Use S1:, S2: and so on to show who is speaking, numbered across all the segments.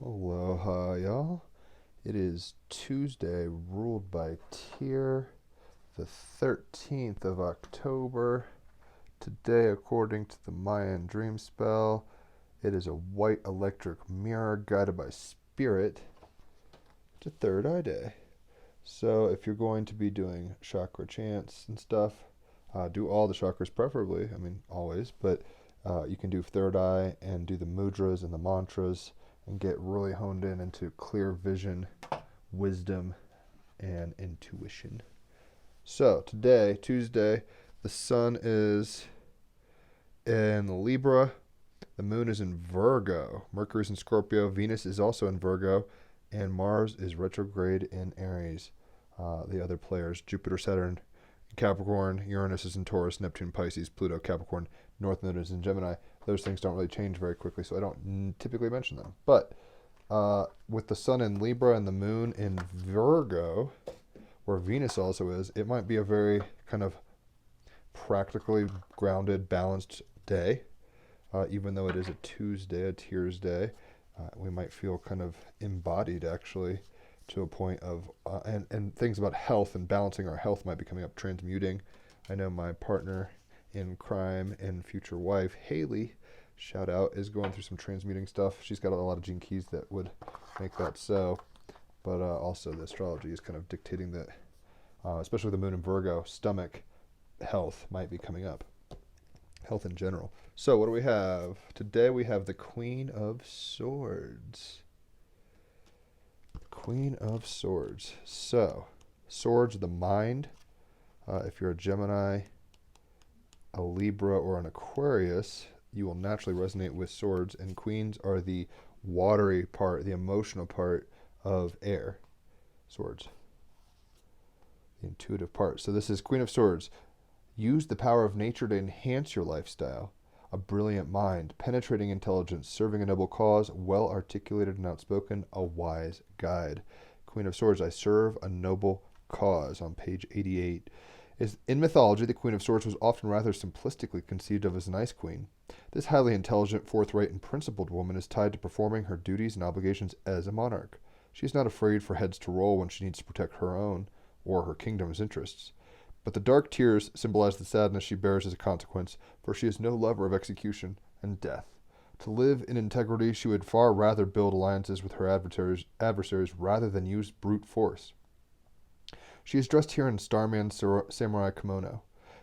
S1: Aloha, y'all. It is Tuesday, ruled by Tyr, the 13th of October. Today, according to the Mayan dream spell, it is a white electric mirror guided by spirit. It's a third eye day. So, if you're going to be doing chakra chants and stuff, do all the chakras preferably. I mean, always, but you can do third eye and do the mudras and the mantras and get really honed in into clear vision, wisdom, and intuition. So, today, Tuesday, the sun is in Libra, the moon is in Virgo, Mercury's in Scorpio, Venus is also in Virgo, and Mars is retrograde in Aries. The other players, Jupiter, Saturn, Capricorn, Uranus is in Taurus, Neptune, Pisces, Pluto, Capricorn, North Node is in Gemini. Those things don't really change very quickly, so I don't typically mention them. But with the sun in Libra and the moon in Virgo, where Venus also is, it might be a very kind of practically grounded, balanced day. Even though it is a Tuesday, a Tears Day, we might feel kind of embodied actually to a point of, and things about health and balancing our health might be coming up, transmuting. I know my partner in crime and future wife, Haley, shout out, is going through some transmuting stuff. She's got a lot of gene keys that would make that so. But also the astrology is kind of dictating that, especially the moon in Virgo, stomach health might be coming up. Health in general. So what do we have? Today we have the Queen of Swords. Queen of Swords. So, swords, the mind. If you're a Gemini, a Libra, or an Aquarius, you will naturally resonate with swords, and queens are the watery part, the emotional part of air. Swords. The intuitive part. So this is Queen of Swords. Use the power of nature to enhance your lifestyle. A brilliant mind, penetrating intelligence, serving a noble cause, well articulated and outspoken, a wise guide. Queen of Swords, I serve a noble cause, on page 88. In mythology, the Queen of Swords was often rather simplistically conceived of as an ice queen. This highly intelligent, forthright, and principled woman is tied to performing her duties and obligations as a monarch. She is not afraid for heads to roll when she needs to protect her own or her kingdom's interests. But the dark tears symbolize the sadness she bears as a consequence, for she is no lover of execution and death. To live in integrity, she would far rather build alliances with her adversaries rather than use brute force. She is dressed here in Starman Samurai kimono.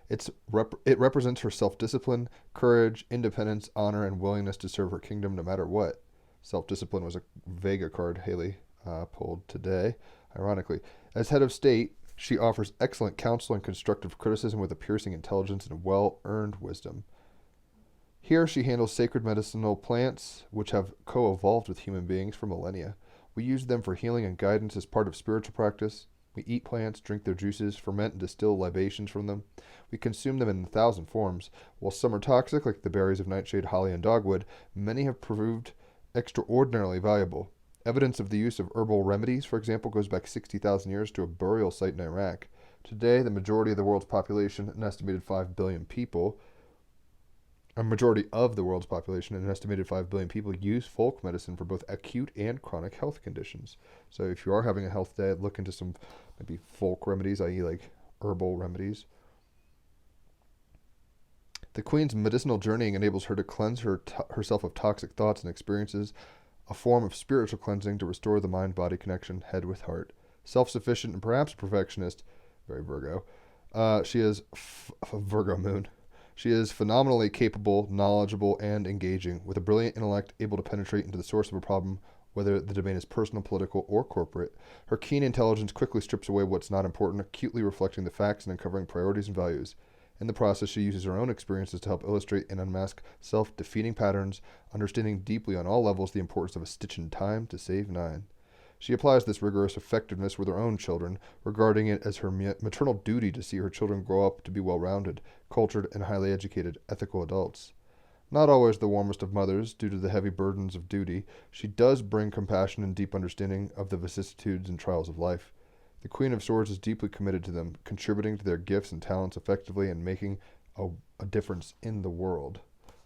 S1: It represents her self-discipline, courage, independence, honor, and willingness to serve her kingdom no matter what. Self-discipline was a Vega card Haley pulled today, ironically. As head of state, she offers excellent counsel and constructive criticism with a piercing intelligence and well-earned wisdom. Here she handles sacred medicinal plants, which have co-evolved with human beings for millennia. We use them for healing and guidance as part of spiritual practice. We eat plants, drink their juices, ferment and distill libations from them. We consume them in 1,000 forms. While some are toxic, like the berries of nightshade, holly, and dogwood, many have proved extraordinarily valuable. Evidence of the use of herbal remedies, for example, goes back 60,000 years to a burial site in Iraq. Today, the majority of the world's population, an estimated 5 billion people, a majority of the world's population, an estimated 5 billion people, use folk medicine for both acute and chronic health conditions. So if you are having a health day, look into some maybe folk remedies, i.e. like herbal remedies. The Queen's medicinal journeying enables her to cleanse herself of toxic thoughts and experiences, a form of spiritual cleansing to restore the mind-body connection, head with heart. Self-sufficient and perhaps perfectionist, very Virgo. She is Virgo moon. She is phenomenally capable, knowledgeable, and engaging, with a brilliant intellect able to penetrate into the source of a problem, whether the domain is personal, political, or corporate. Her keen intelligence quickly strips away what's not important, acutely reflecting the facts and uncovering priorities and values. In the process, she uses her own experiences to help illustrate and unmask self-defeating patterns, understanding deeply on all levels the importance of a stitch in time to save nine. She applies this rigorous effectiveness with her own children, regarding it as her maternal duty to see her children grow up to be well-rounded, cultured, and highly educated, ethical adults. Not always the warmest of mothers, due to the heavy burdens of duty, she does bring compassion and deep understanding of the vicissitudes and trials of life. The Queen of Swords is deeply committed to them, contributing to their gifts and talents effectively and making a difference in the world.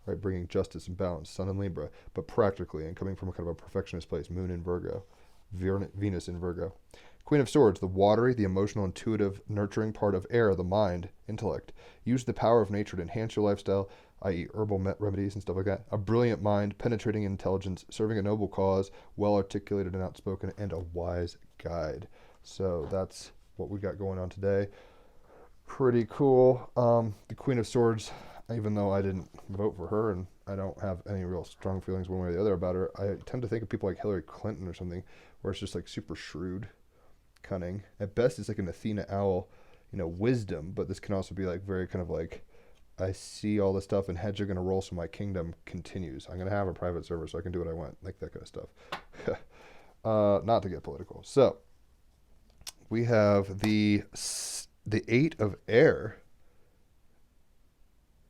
S1: right? Bringing justice and balance, Sun in Libra, but practically and coming from a kind of a perfectionist place, Moon in Virgo, Venus in Virgo. Queen of Swords, the watery, the emotional, intuitive, nurturing part of air, the mind, intellect. Use the power of nature to enhance your lifestyle, i.e. herbal remedies and stuff like that. A brilliant mind, penetrating intelligence, serving a noble cause, well-articulated and outspoken, and a wise guide. So that's what we got going on today. Pretty cool. The Queen of Swords, even though I didn't vote for her and I don't have any real strong feelings one way or the other about her, I tend to think of people like Hillary Clinton or something, where it's just like super shrewd, cunning. At best, it's like an Athena owl, wisdom, but this can also be like very kind of like, I see all this stuff and heads are going to roll so my kingdom continues. I'm going to have a private server so I can do what I want, like that kind of stuff. Not to get political. So we have the Eight of Air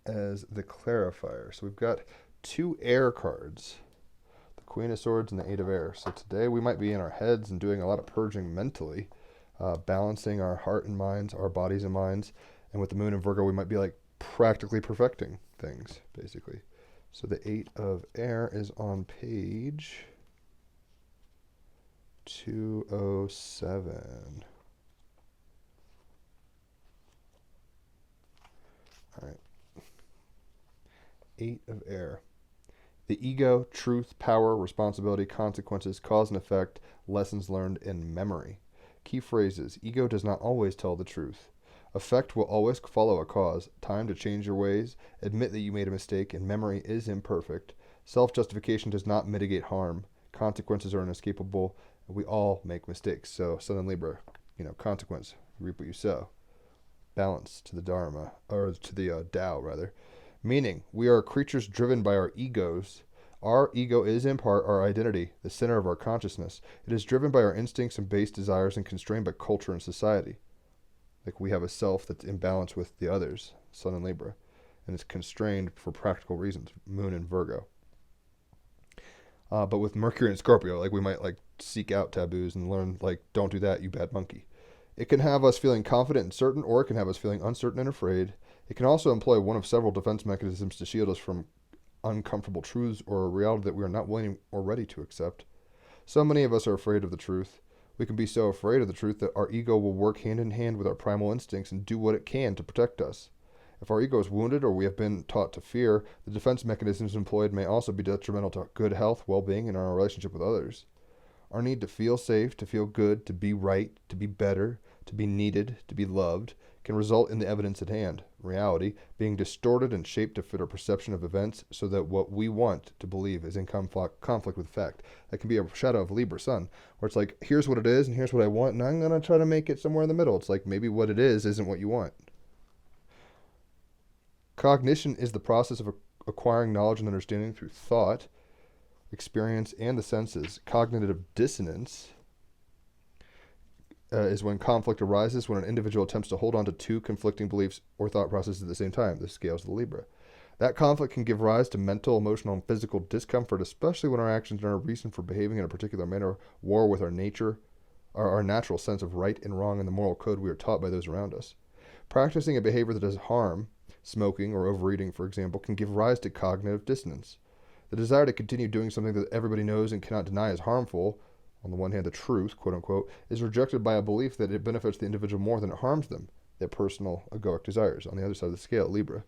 S1: as the clarifier. So we've got two air cards, the Queen of Swords and the Eight of Air. So today we might be in our heads and doing a lot of purging mentally, balancing our heart and minds, our bodies and minds. And with the Moon in Virgo, we might be like practically perfecting things, basically. So the Eight of Air is on page 207. All right. Eight of Air. The ego, truth, power, responsibility, consequences, cause and effect, lessons learned in memory. Key phrases. Ego does not always tell the truth. Effect will always follow a cause. Time to change your ways. Admit that you made a mistake, and memory is imperfect. Self-justification does not mitigate harm. Consequences are inescapable. We all make mistakes. So, Sun and Libra, consequence. You reap what you sow. Balance to the Dharma, or to the Tao, rather. Meaning, we are creatures driven by our egos. Our ego is in part our identity, the center of our consciousness. It is driven by our instincts and base desires and constrained by culture and society. Like we have a self that's in balance with the others, Sun and Libra, and it's constrained for practical reasons, Moon in Virgo. But with Mercury and Scorpio, like we might like seek out taboos and learn like, don't do that, you bad monkey. It can have us feeling confident and certain, or it can have us feeling uncertain and afraid. It can also employ one of several defense mechanisms to shield us from uncomfortable truths or a reality that we are not willing or ready to accept. So many of us are afraid of the truth. We can be so afraid of the truth that our ego will work hand in hand with our primal instincts and do what it can to protect us. If our ego is wounded or we have been taught to fear, the defense mechanisms employed may also be detrimental to good health, well-being, and our relationship with others. Our need to feel safe, to feel good, to be right, to be better, to be needed, to be loved, can result in the evidence at hand, reality, being distorted and shaped to fit our perception of events so that what we want to believe is in conflict with fact. That can be a shadow of Libra Sun, where it's like, here's what it is and here's what I want, and I'm going to try to make it somewhere in the middle. It's like maybe what it is isn't what you want. Cognition is the process of acquiring knowledge and understanding through thought, experience, and the senses. Cognitive dissonance is when conflict arises, when an individual attempts to hold on to two conflicting beliefs or thought processes at the same time. This scales the Libra. That conflict can give rise to mental, emotional, and physical discomfort, especially when our actions are a reason for behaving in a particular manner, war with our nature, our natural sense of right and wrong, and the moral code we are taught by those around us. Practicing a behavior that does harm, smoking or overeating, for example, can give rise to cognitive dissonance. The desire to continue doing something that everybody knows and cannot deny is harmful, on the one hand, the truth, quote unquote, is rejected by a belief that it benefits the individual more than it harms them, their personal egoic desires. On the other side of the scale, Libra.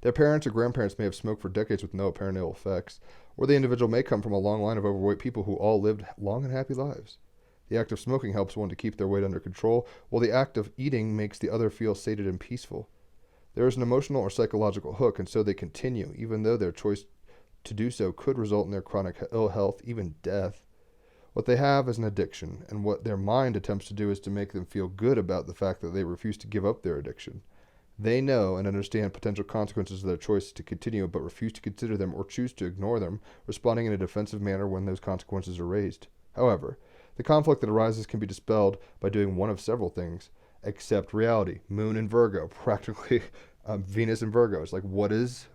S1: Their parents or grandparents may have smoked for decades with no apparent ill effects, or the individual may come from a long line of overweight people who all lived long and happy lives. The act of smoking helps one to keep their weight under control, while the act of eating makes the other feel sated and peaceful. There is an emotional or psychological hook, and so they continue, even though their choice to do so could result in their chronic ill health, even death. What they have is an addiction, and what their mind attempts to do is to make them feel good about the fact that they refuse to give up their addiction. They know and understand potential consequences of their choice to continue, but refuse to consider them or choose to ignore them, responding in a defensive manner when those consequences are raised. However, the conflict that arises can be dispelled by doing one of several things. Accept reality. Moon in Virgo, practically Venus in Virgo. It's like, what is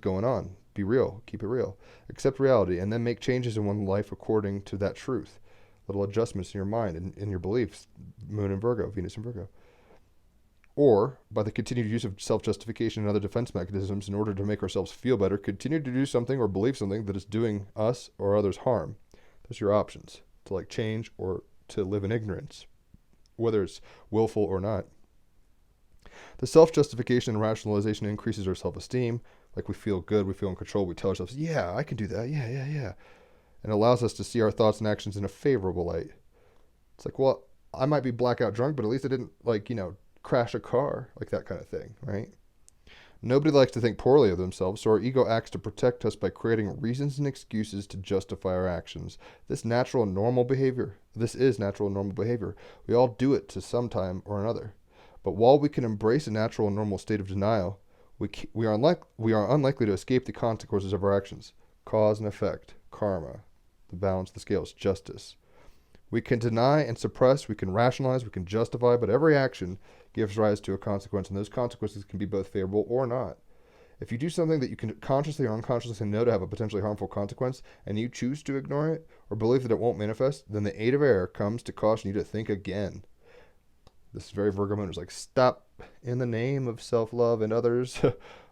S1: going on? Be real. Keep it real. Accept reality, and then make changes in one's life according to that truth. Little adjustments in your mind and in your beliefs. Moon in Virgo, Venus in Virgo. or by the continued use of self-justification and other defense mechanisms in order to make ourselves feel better, continue to do something or believe something that is doing us or others harm. Those are your options, to like change or to live in ignorance, whether it's willful or not. The self-justification and rationalization increases our self-esteem. Like we feel good, we feel in control, we tell ourselves, yeah, I can do that, yeah. And allows us to see our thoughts and actions in a favorable light. It's like, well, I might be blackout drunk, but at least I didn't, like, crash a car, like that kind of thing, right? Nobody likes to think poorly of themselves, so our ego acts to protect us by creating reasons and excuses to justify our actions. This is natural and normal behavior. We all do it to some time or another. But while we can embrace a natural and normal state of denial, we are unlikely to escape the consequences of our actions. Cause and effect, karma, the balance of the scales, justice. We can deny and suppress, we can rationalize, we can justify, but every action gives rise to a consequence, and those consequences can be both favorable or not. If you do something that you can consciously or unconsciously know to have a potentially harmful consequence, and you choose to ignore it or believe that it won't manifest, then the aid of error comes to caution you to think again. This is very Virgo moon. It's like, stop in the name of self-love and others.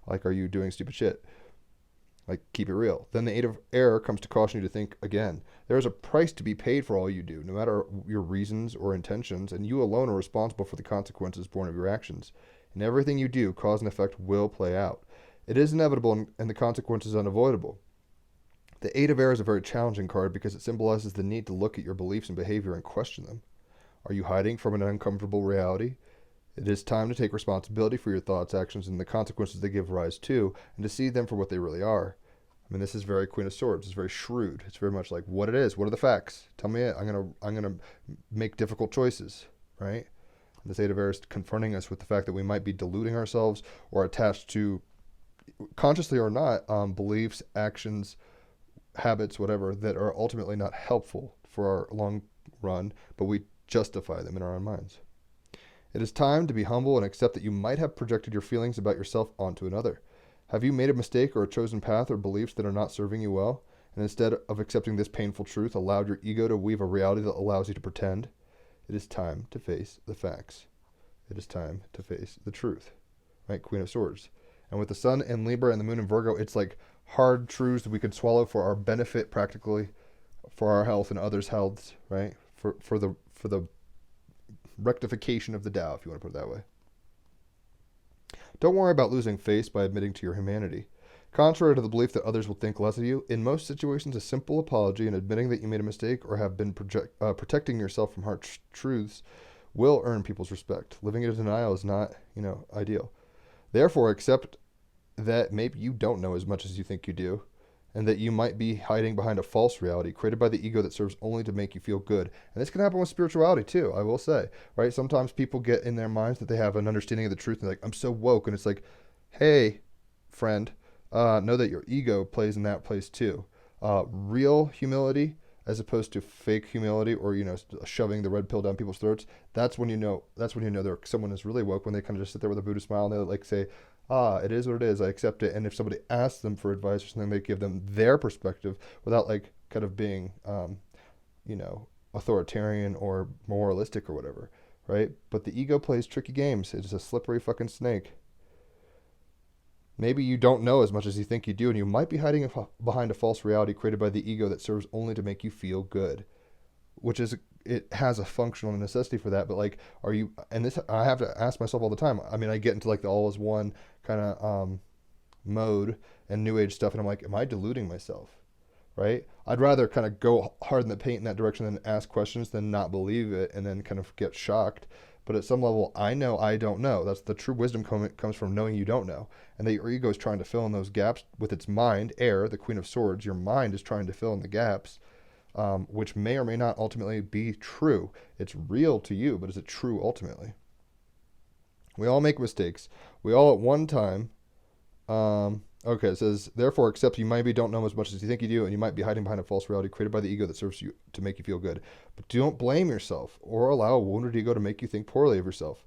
S1: Like, are you doing stupid shit? Like, keep it real. Then the aid of error comes to caution you to think again. There is a price to be paid for all you do, no matter your reasons or intentions, and you alone are responsible for the consequences born of your actions. In everything you do, cause and effect will play out. It is inevitable, and the consequence is unavoidable. The Eight of Air is a very challenging card because it symbolizes the need to look at your beliefs and behavior and question them. Are you hiding from an uncomfortable reality? It is time to take responsibility for your thoughts, actions, and the consequences they give rise to, and to see them for what they really are. I mean, this is very Queen of Swords. It's very shrewd. It's very much like what it is. What are the facts? Tell me it. I'm gonna make difficult choices, right? And this Eight of Air is confronting us with the fact that we might be deluding ourselves or attached to, consciously or not, beliefs, actions, habits, whatever, that are ultimately not helpful for our long run, but we justify them in our own minds. It is time to be humble and accept that you might have projected your feelings about yourself onto another. Have you made a mistake or a chosen path or beliefs that are not serving you well, and instead of accepting this painful truth, allowed your ego to weave a reality that allows you to pretend? It is time to face the facts. It is time to face the truth. Right? Queen of Swords. And with the Sun in Libra and the Moon in Virgo, it's like hard truths that we could swallow for our benefit, practically, for our health and others' healths, right? For the rectification of the Tao, if you want to put it that way. Don't worry about losing face by admitting to your humanity. Contrary to the belief that others will think less of you, in most situations, a simple apology and admitting that you made a mistake or have been protecting yourself from harsh truths will earn people's respect. Living in denial is not, ideal. Therefore, accept that maybe you don't know as much as you think you do, and that you might be hiding behind a false reality created by the ego that serves only to make you feel good. And this can happen with spirituality too, I will say, right? Sometimes people get in their minds that they have an understanding of the truth and they're like, I'm so woke. And it's like, hey, friend, know that your ego plays in that place too. Real humility, as opposed to fake humility or, shoving the red pill down people's throats. That's when you know someone is really woke, when they kind of just sit there with a Buddha smile and they like say, it is what it is, I accept it. And if somebody asks them for advice or something, they give them their perspective without like kind of being, authoritarian or moralistic or whatever, right? But the ego plays tricky games. It's a slippery fucking snake. Maybe you don't know as much as you think you do, and you might be hiding behind a false reality created by the ego that serves only to make you feel good, which is, it has a functional necessity for that. But like, are you, and this, I have to ask myself all the time. I mean, I get into like the all is one kind of mode and new age stuff, and I'm like, am I deluding myself? Right? I'd rather kind of go hard in the paint in that direction than ask questions than not believe it and then kind of get shocked. But at some level, I know I don't know. That's the true wisdom comes from knowing you don't know. And that your ego is trying to fill in those gaps with its mind, air, the Queen of Swords. Your mind is trying to fill in the gaps, which may or may not ultimately be true. It's real to you, but is it true ultimately? We all make mistakes. We all at one time... Okay, it says, therefore, accept you maybe don't know as much as you think you do, and you might be hiding behind a false reality created by the ego that serves you to make you feel good. But don't blame yourself or allow a wounded ego to make you think poorly of yourself.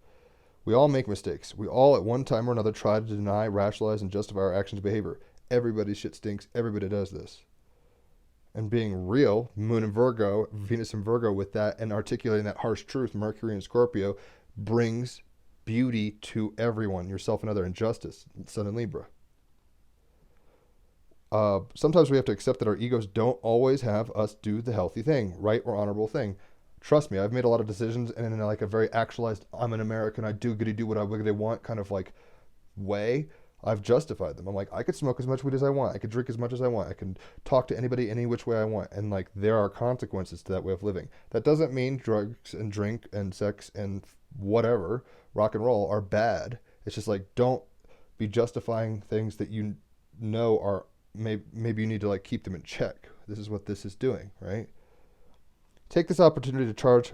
S1: We all make mistakes. We all at one time or another try to deny, rationalize, and justify our actions and behavior. Everybody's shit stinks. Everybody does this. And being real, Moon and Virgo, Venus and Virgo with that, and articulating that harsh truth, Mercury and Scorpio, brings beauty to everyone, yourself and other, and justice, Sun and Libra. Sometimes we have to accept that our egos don't always have us do the healthy thing, right or honorable thing. Trust me, I've made a lot of decisions, and in like a very actualized, I'm an American, I do goody do what they want kind of like way, I've justified them. I'm like, I could smoke as much weed as I want. I could drink as much as I want. I can talk to anybody any which way I want. And like, there are consequences to that way of living. That doesn't mean drugs and drink and sex and whatever, rock and roll, are bad. It's just like, don't be justifying things that you know are, maybe you need to like keep them in check. This is what this is doing, right? Take this opportunity to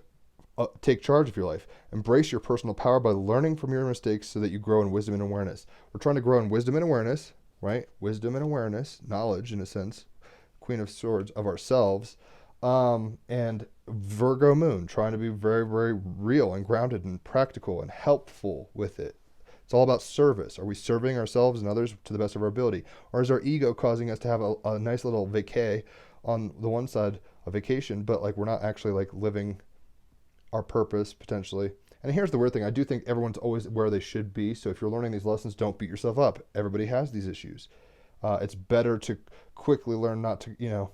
S1: take charge of your life. Embrace your personal power by learning from your mistakes so that you grow in wisdom and awareness. We're trying to grow in wisdom and awareness, right? Wisdom and awareness, knowledge in a sense, Queen of Swords, of ourselves. And Virgo moon, trying to be very, very real and grounded and practical and helpful with it. It's all about service. Are we serving ourselves and others to the best of our ability? Or is our ego causing us to have a nice little vacay on the one side, a vacation, but like we're not actually like living our purpose potentially? And here's the weird thing. I do think everyone's always where they should be. So if you're learning these lessons, don't beat yourself up. Everybody has these issues. It's better to quickly learn not to,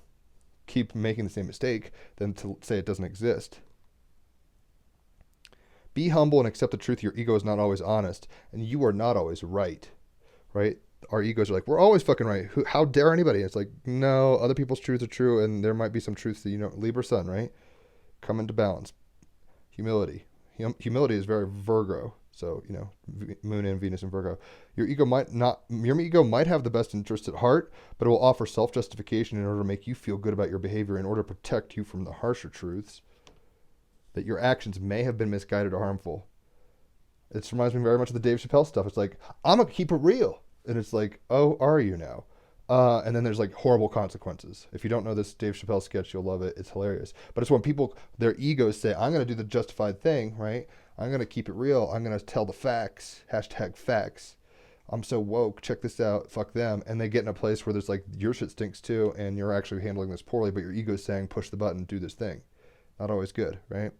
S1: keep making the same mistake than to say it doesn't exist. Be humble and accept the truth. Your ego is not always honest, and you are not always right, right? Our egos are like, we're always fucking right. How dare anybody? It's like, no, other people's truths are true, and there might be some truths that, Libra sun, right? Come into balance. Humility. Humility is very Virgo. So, Moon and Venus in Virgo. Your ego might have the best interests at heart, but it will offer self-justification in order to make you feel good about your behavior, in order to protect you from the harsher truths that your actions may have been misguided or harmful. It reminds me very much of the Dave Chappelle stuff. It's like, I'm going to keep it real. And it's like, oh, are you now? And then there's like horrible consequences. If you don't know this Dave Chappelle sketch, you'll love it. It's hilarious. But it's when people, their egos say, I'm going to do the justified thing, right? I'm going to keep it real. I'm going to tell the facts. #facts. I'm so woke. Check this out. Fuck them. And they get in a place where there's like, your shit stinks too, and you're actually handling this poorly, but your ego's saying, push the button, do this thing. Not always good, right?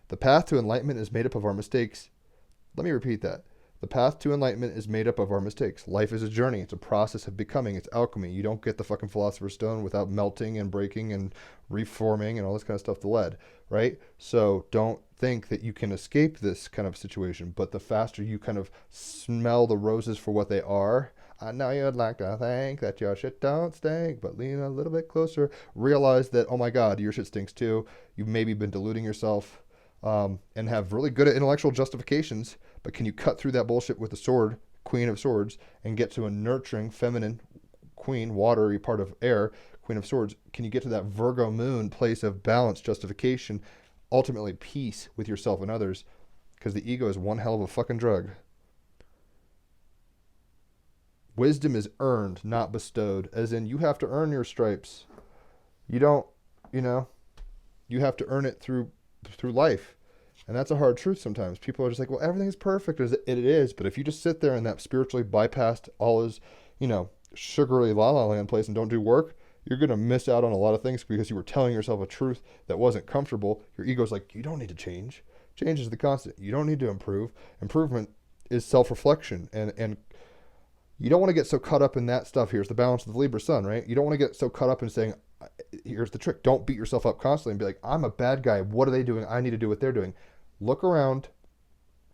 S1: The path to enlightenment is made up of our mistakes. Let me repeat that. The path to enlightenment is made up of our mistakes. Life is a journey. It's a process of becoming. It's alchemy. You don't get the fucking Philosopher's Stone without melting and breaking and reforming and all this kind of stuff to lead, right? So don't think that you can escape this kind of situation, but the faster you kind of smell the roses for what they are, I know you'd like to think that your shit don't stink, but lean a little bit closer. Realize that, oh my God, your shit stinks too. You've maybe been deluding yourself. And have really good intellectual justifications, but can you cut through that bullshit with the sword, Queen of Swords, and get to a nurturing, feminine queen, watery part of air, Queen of Swords? Can you get to that Virgo moon place of balance, justification, ultimately peace with yourself and others? Because the ego is one hell of a fucking drug. Wisdom is earned, not bestowed, as in you have to earn your stripes. You don't, you have to earn it through life. And that's a hard truth sometimes. People are just like, well, everything is perfect. It is. But if you just sit there in that spiritually bypassed, all is, sugary la-la land place and don't do work, you're going to miss out on a lot of things because you were telling yourself a truth that wasn't comfortable. Your ego's like, you don't need to change. Change is the constant. You don't need to improve. Improvement is self-reflection. And you don't want to get so caught up in that stuff. Here's the balance of the Libra sun, right? You don't want to get so caught up in saying, here's the trick. Don't beat yourself up constantly and be like, I'm a bad guy. What are they doing? I need to do what they're doing. Look around.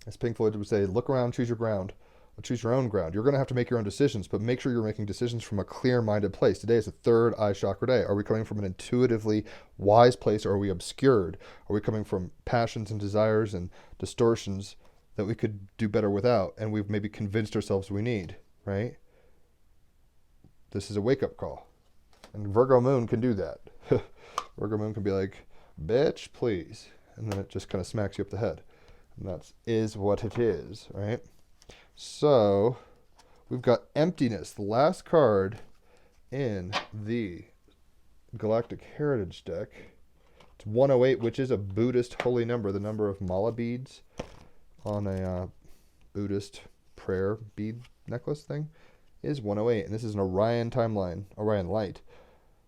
S1: As Pink Floyd would say, look around, choose your ground. Choose your own ground. You're going to have to make your own decisions, but make sure you're making decisions from a clear-minded place. Today is the third eye chakra day. Are we coming from an intuitively wise place, or are we obscured? Are we coming from passions and desires and distortions that we could do better without, and we've maybe convinced ourselves we need, right? This is a wake-up call. And Virgo moon can do that. Virgo moon can be like, bitch, please. And then it just kind of smacks you up the head. And that is what it is, right? So we've got emptiness, the last card in the Galactic Heritage deck. It's 108, which is a Buddhist holy number, the number of mala beads on a Buddhist prayer bead necklace thing is 108. And this is an Orion timeline, Orion light.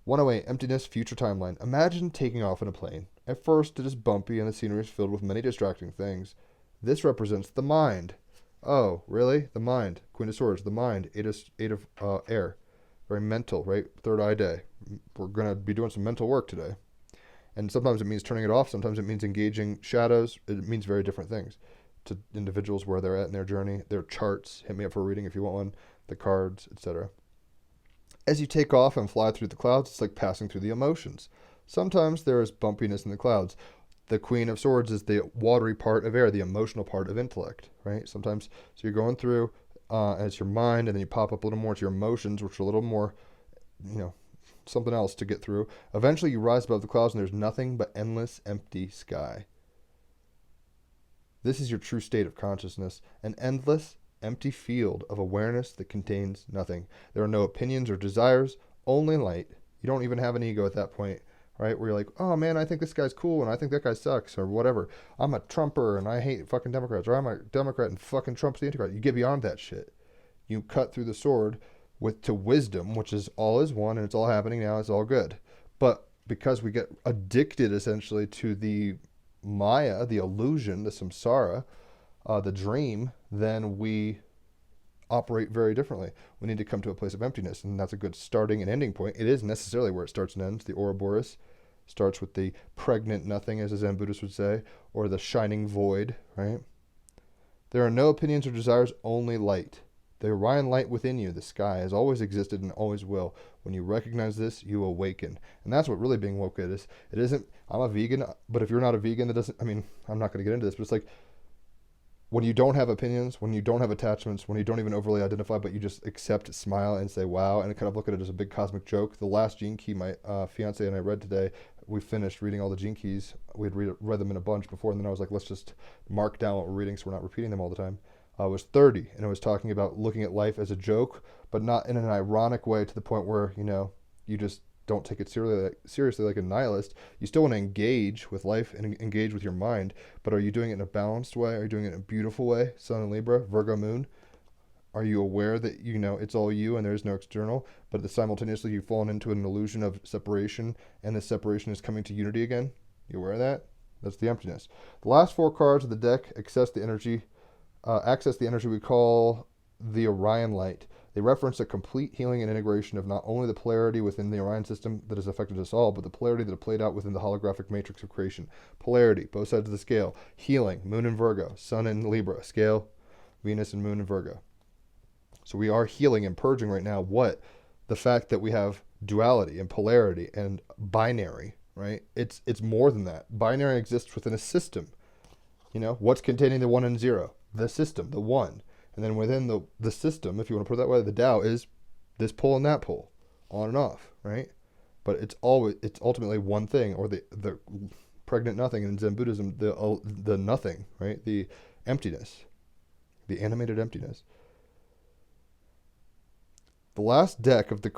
S1: 108, emptiness, future timeline. Imagine taking off in a plane. At first, it is bumpy and the scenery is filled with many distracting things. This represents the mind. Oh, really? The mind. Queen of Swords, the mind. Eight of air. Very mental, right? Third eye day. We're going to be doing some mental work today. And sometimes it means turning it off. Sometimes it means engaging shadows. It means very different things to individuals where they're at in their journey, their charts. Hit me up for a reading if you want one. The cards, etc. As you take off and fly through the clouds, it's like passing through the emotions. Sometimes there is bumpiness in the clouds. The Queen of Swords is the watery part of air, the emotional part of intellect, right? Sometimes, so you're going through as your mind, and then you pop up a little more to your emotions, which are a little more, something else to get through. Eventually, you rise above the clouds, and there's nothing but endless, empty sky. This is your true state of consciousness, an endless, empty field of awareness that contains nothing. There are no opinions or desires, only light. You don't even have an ego at that point, right? Where you're like, oh man, I think this guy's cool and I think that guy sucks or whatever. I'm a Trumper and I hate fucking Democrats, or I'm a Democrat and fucking Trump's the Antichrist. You get beyond that shit. You cut through the sword to wisdom, which is all is one and it's all happening now. It's all good. But because we get addicted essentially to the Maya, the illusion, the samsara, the dream, then we operate very differently. We need to come to a place of emptiness, and that's a good starting and ending point. It is necessarily where it starts and ends. The Ouroboros starts with the pregnant nothing, as a Zen Buddhist would say, or the shining void, right? There are no opinions or desires, only light. The Orion light within you, the sky, has always existed and always will. When you recognize this, you awaken. And that's what really being woke is. It isn't, I'm a vegan, but if you're not a vegan, that doesn't, I'm not going to get into this, but it's like, when you don't have opinions, when you don't have attachments, when you don't even overly identify, but you just accept, smile, and say, wow, and kind of look at it as a big cosmic joke. The last Gene Key my fiance and I read today, we finished reading all the Gene Keys. We had read them in a bunch before, and then I was like, let's just mark down what we're reading so we're not repeating them all the time. It was 30, and it was talking about looking at life as a joke, but not in an ironic way to the point where, you just don't take it seriously like a nihilist. You still want to engage with life and engage with your mind, but are you doing it in a balanced way? Are you doing it in a beautiful way? Sun and Libra, Virgo moon. Are you aware that it's all you and there's no external, but simultaneously you've fallen into an illusion of separation, and this separation is coming to unity again? You aware of that? That's the emptiness. The last 4 cards of the deck access the energy we call the Orion light. They reference a complete healing and integration of not only the polarity within the Orion system that has affected us all, but the polarity that played out within the holographic matrix of creation. Polarity, both sides of the scale. Healing, Moon and Virgo, Sun and Libra. Scale, Venus and Moon and Virgo. So we are healing and purging right now what? The fact that we have duality and polarity and binary, right? It's more than that. Binary exists within a system. What's containing the 1 and 0? The system, the 1. And then within the system, if you want to put it that way, the Tao is this pole and that pole, on and off, right? But it's ultimately one thing, or the pregnant nothing in Zen Buddhism, the nothing, right? The emptiness, the animated emptiness. The last deck of the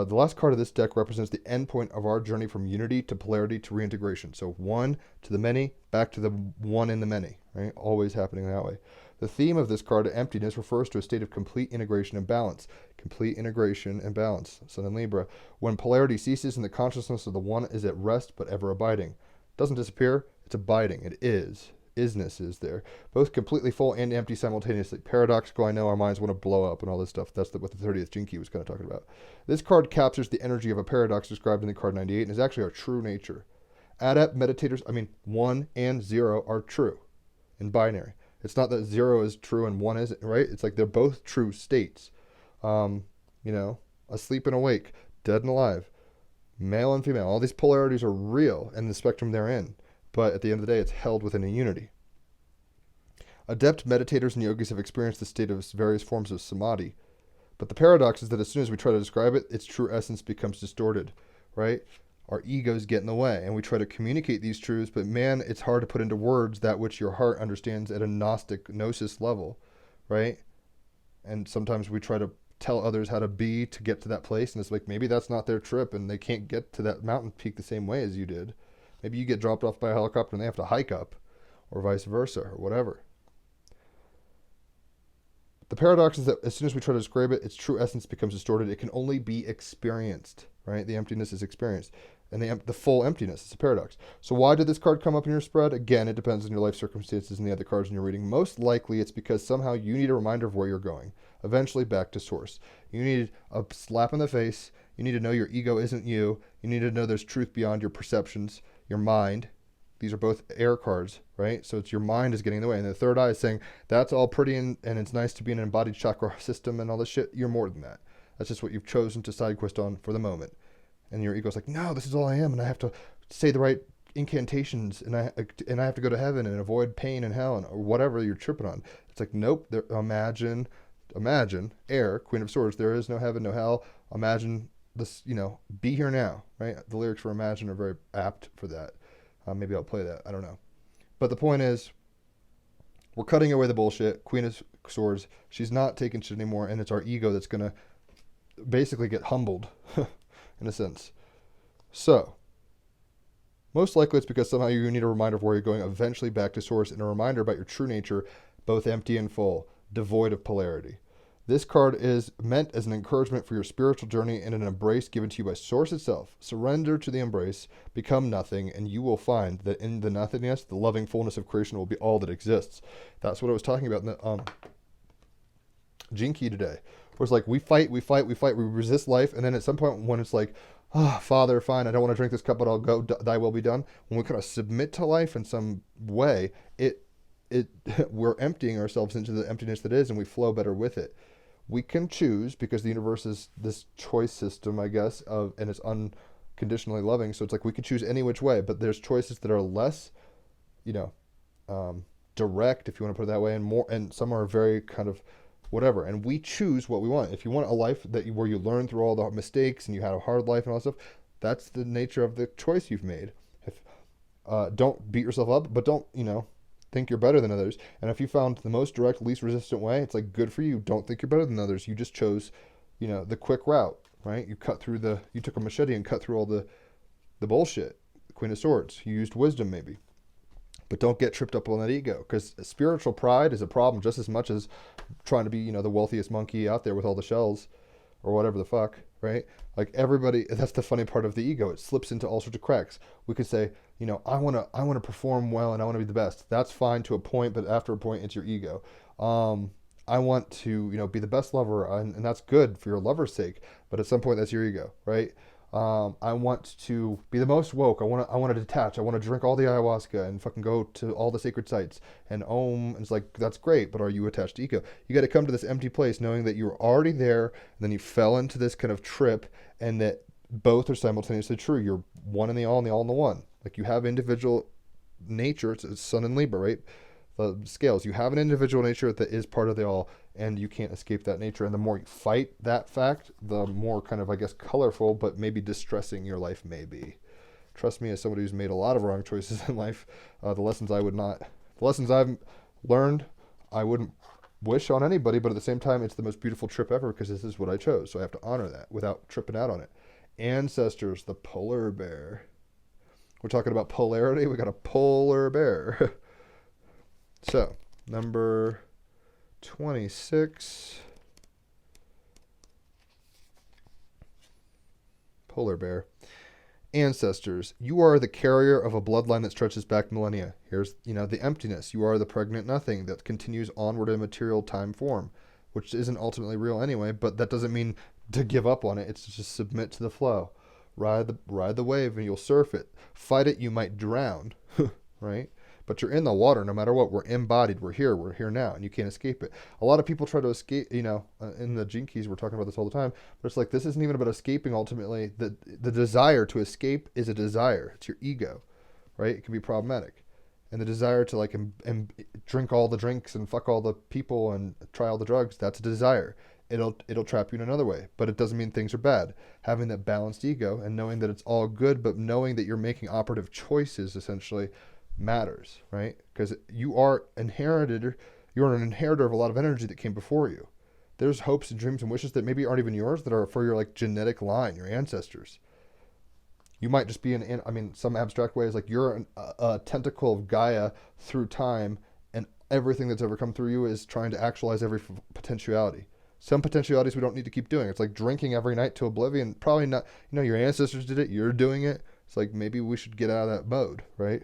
S1: last card of this deck represents the end point of our journey from unity to polarity to reintegration. So one to the many, back to the one in the many, right? Always happening that way. The theme of this card, emptiness, refers to a state of complete integration and balance. Complete integration and balance. Sun and Libra. When polarity ceases and the consciousness of the one is at rest but ever abiding. It doesn't disappear, it's abiding. It is. Isness is there. Both completely full and empty simultaneously. Paradoxical, I know our minds want to blow up and all this stuff. That's what the 30th Gene Key was kind of talking about. This card captures the energy of a paradox described in the card 98 and is actually our true nature. Adept meditators, 1 and 0 are true in binary. It's not that 0 is true and 1 isn't, right? It's like they're both true states. Asleep and awake, dead and alive, male and female. All these polarities are real in the spectrum they're in. But at the end of the day, it's held within a unity. Adept meditators and yogis have experienced the state of various forms of samadhi. But the paradox is that as soon as we try to describe it, its true essence becomes distorted, right? Our egos get in the way, and we try to communicate these truths, but man, it's hard to put into words that which your heart understands at a Gnostic gnosis level, right? And sometimes we try to tell others how to be to get to that place, and it's like maybe that's not their trip, and they can't get to that mountain peak the same way as you did. Maybe you get dropped off by a helicopter and they have to hike up, or vice versa, or whatever. The paradox is that as soon as we try to describe it, its true essence becomes distorted. It can only be experienced, right? The emptiness is experienced. and the full emptiness. It's a paradox. So why did this card come up in your spread? Again, it depends on your life circumstances and the other cards in your reading. Most likely it's because somehow you need a reminder of where you're going. Eventually back to source. You need a slap in the face. You need to know your ego isn't you. You need to know there's truth beyond your perceptions, your mind. These are both air cards, right? So it's your mind is getting in the way. And the third eye is saying, that's all pretty and it's nice to be in an embodied chakra system and all this shit. You're more than that. That's just what you've chosen to side quest on for the moment. And your ego's like, no, this is all I am, and I have to say the right incantations, and I have to go to heaven and avoid pain and hell, or whatever you're tripping on. It's like, nope. Imagine, air, Queen of Swords. There is no heaven, no hell. Imagine this, be here now, right? The lyrics for Imagine are very apt for that. Maybe I'll play that. I don't know. But the point is, we're cutting away the bullshit. Queen of Swords, she's not taking shit anymore, and it's our ego that's going to basically get humbled, in a sense. So, most likely it's because somehow you need a reminder of where you're going, eventually back to source, and a reminder about your true nature, both empty and full, devoid of polarity. This card is meant as an encouragement for your spiritual journey and an embrace given to you by Source itself. Surrender to the embrace, become nothing, and you will find that in the nothingness, the loving fullness of creation will be all that exists. That's what I was talking about in the Gene Key today. Where it's like, we fight, we resist life, and then at some point when it's like, Father, fine, I don't want to drink this cup, but I'll go, thy will be done. When we kind of submit to life in some way, we're emptying ourselves into the emptiness that is, and we flow better with it. We can choose, because the universe is this choice system, I guess, and it's unconditionally loving. So it's like we can choose any which way, but there's choices that are less, direct, if you want to put it that way, and some are very kind of whatever. And we choose what we want. If you want a life where you learn through all the mistakes and you had a hard life and all that stuff, that's the nature of the choice you've made. Don't beat yourself up, but don't, think you're better than others. And if you found the most direct, least resistant way, it's like, good for you. Don't think you're better than others. You just chose, the quick route, right? You took a machete and cut through all the bullshit. Queen of Swords. You used wisdom maybe. But don't get tripped up on that ego, because spiritual pride is a problem just as much as trying to be, the wealthiest monkey out there with all the shells or whatever the fuck, right? Like everybody, that's the funny part of the ego. It slips into all sorts of cracks. We could say, I want to perform well and I want to be the best. That's fine to a point, but after a point, it's your ego. I want to, be the best lover, and that's good for your lover's sake. But at some point, that's your ego, right? I want to be the most woke. I want to detach. I want to drink all the ayahuasca and fucking go to all the sacred sites and and it's like, that's great, but are you attached to ego? You got to come to this empty place knowing that you were already there, and then you fell into this kind of trip, and that both are simultaneously true. You're one in the all and the all in the one. Like, you have individual nature. It's Sun and Libra, right? The scales. You have an individual nature that is part of the all, and you can't escape that nature. And the more you fight that fact, the more kind of, I guess, colorful, but maybe distressing your life may be. Trust me, as somebody who's made a lot of wrong choices in life, the lessons I've learned, I wouldn't wish on anybody, but at the same time, it's the most beautiful trip ever, because this is what I chose. So I have to honor that without tripping out on it. Ancestors, the polar bear. We're talking about polarity. We got a polar bear. So, number 26. Polar bear. Ancestors, you are the carrier of a bloodline that stretches back millennia. Here's, the emptiness. You are the pregnant nothing that continues onward in material time form, which isn't ultimately real anyway, but that doesn't mean to give up on it. It's to just submit to the flow. Ride the wave and you'll surf it. Fight it, you might drown, right? But you're in the water no matter what. We're embodied. We're here now, and you can't escape it. A lot of people try to escape, in the Gene Keys, we're talking about this all the time, but it's like, this isn't even about escaping ultimately. The desire to escape is a desire. It's your ego, right? It can be problematic. And the desire to and drink all the drinks and fuck all the people and try all the drugs, that's a desire. It'll trap you in another way, but it doesn't mean things are bad. Having that balanced ego and knowing that it's all good, but knowing that you're making operative choices essentially matters, right? Because you're an inheritor of a lot of energy that came before you. There's hopes and dreams and wishes that maybe aren't even yours, that are for your genetic line, your ancestors. You might just be some abstract way is like you're a tentacle of Gaia through time, and everything that's ever come through you is trying to actualize every potentiality. Some potentialities we don't need to keep doing. It's like drinking every night to oblivion. Probably not, your ancestors did it, you're doing it. It's like maybe we should get out of that mode, right?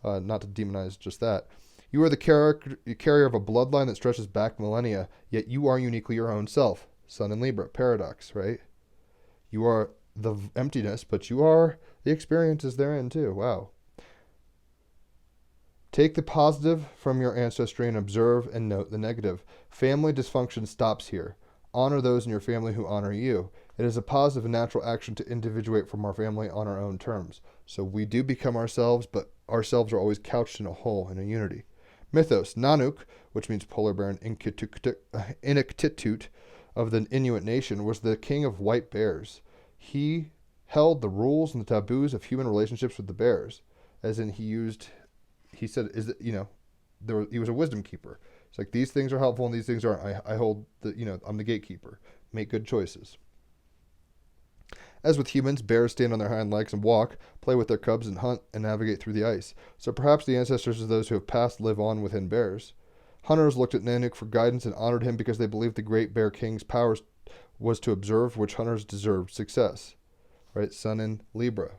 S1: Not to demonize just that. You are the carrier of a bloodline that stretches back millennia, yet you are uniquely your own self. Sun in Libra, paradox, right? You are the emptiness, but you are the experiences therein too. Wow. Take the positive from your ancestry and observe and note the negative. Family dysfunction stops here. Honor those in your family who honor you. It is a positive and natural action to individuate from our family on our own terms. So we do become ourselves, but ourselves are always couched in a whole, in a unity. Mythos, Nanook, which means polar bear in Inuktitut of the Inuit nation, was the king of white bears. He held the rules and the taboos of human relationships with the bears, as in he said, he was a wisdom keeper. It's like, these things are helpful and these things aren't. I hold I'm the gatekeeper. Make good choices. As with humans, bears stand on their hind legs and walk, play with their cubs and hunt and navigate through the ice. So perhaps the ancestors of those who have passed live on within bears. Hunters looked at Nanook for guidance and honored him because they believed the great bear king's powers was to observe which hunters deserved success. Right? Sun in Libra.